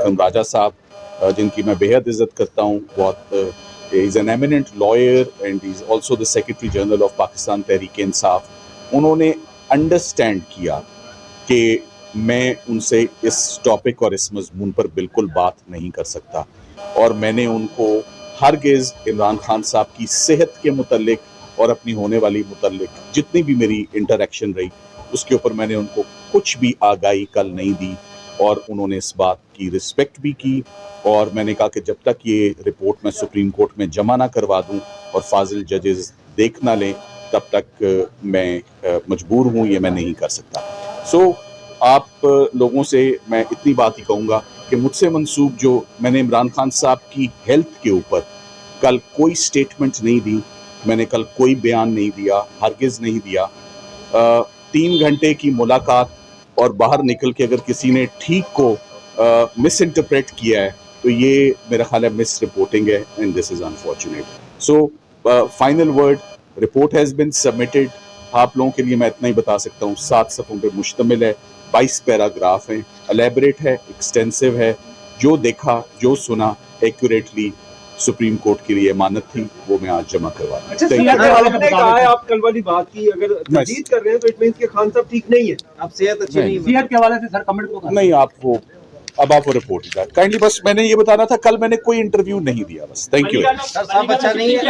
अकरम राजा साहब, जिनकी मैं बेहद इज्जत करता हूँ, बहुत is an eminent lawyer and is also the secretary general of Pakistan Tehreek Insaf. उन्होंने अंडरस्टैंड किया कि मैं उनसे इस टॉपिक और इस मजमून पर बिल्कुल बात नहीं कर सकता, और मैंने उनको हरगिज़ इमरान खान साहब की सेहत के मुतल्लिक और अपनी होने वाली मुतल्लिक जितनी भी मेरी इंटरेक्शन रही उसके ऊपर मैंने उनको कुछ भी आगाही कल नहीं दी, और उन्होंने इस बात की रिस्पेक्ट भी की। और मैंने कहा कि जब तक ये रिपोर्ट मैं सुप्रीम कोर्ट में जमा ना करवा दूं और फाजिल जजेस देख ना लें, तब तक मैं मजबूर हूं, ये मैं नहीं कर सकता। सो आप लोगों से मैं इतनी बात ही कहूँगा कि मुझसे मंसूब जो मैंने इमरान खान साहब की हेल्थ के ऊपर कल कोई स्टेटमेंट नहीं दी, मैंने कल कोई बयान नहीं दिया, हरगिज़ नहीं दिया। 3 घंटे की मुलाकात और बाहर निकल के अगर किसी ने ठीक को मिस इंटरप्रेट किया है तो ये मेरा ख्याल है मिस रिपोर्टिंग है, and this is unfortunate. So final word, report has been submitted. आप लोगों के लिए मैं इतना ही बता सकता हूँ, 7 सफ़ों पर मुश्तमिल है, 22 पैराग्राफ हैं, एलेबरेट है, एक्सटेंसिव है। जो देखा जो सुना एक्यूरेटली सुप्रीम कोर्ट के लिए मानत थी, वो मैं आज जमा करवा दूं। अच्छा, आपने कहा है, आप कल वाली बात की, अगर तजदीद कर रहे हैं तो इट मींस कि खान साहब ठीक नहीं है, आप सेहत अच्छी नहीं है। सेहत के हवाले से सर कमेंट को नहीं, आप वो अब आप वो रिपोर्ट काइंडली, बस मैंने ये बताना था, कल मैंने कोई इंटरव्यू नहीं दिया, बस। Thank you. सर साहब अच्छा नहीं है।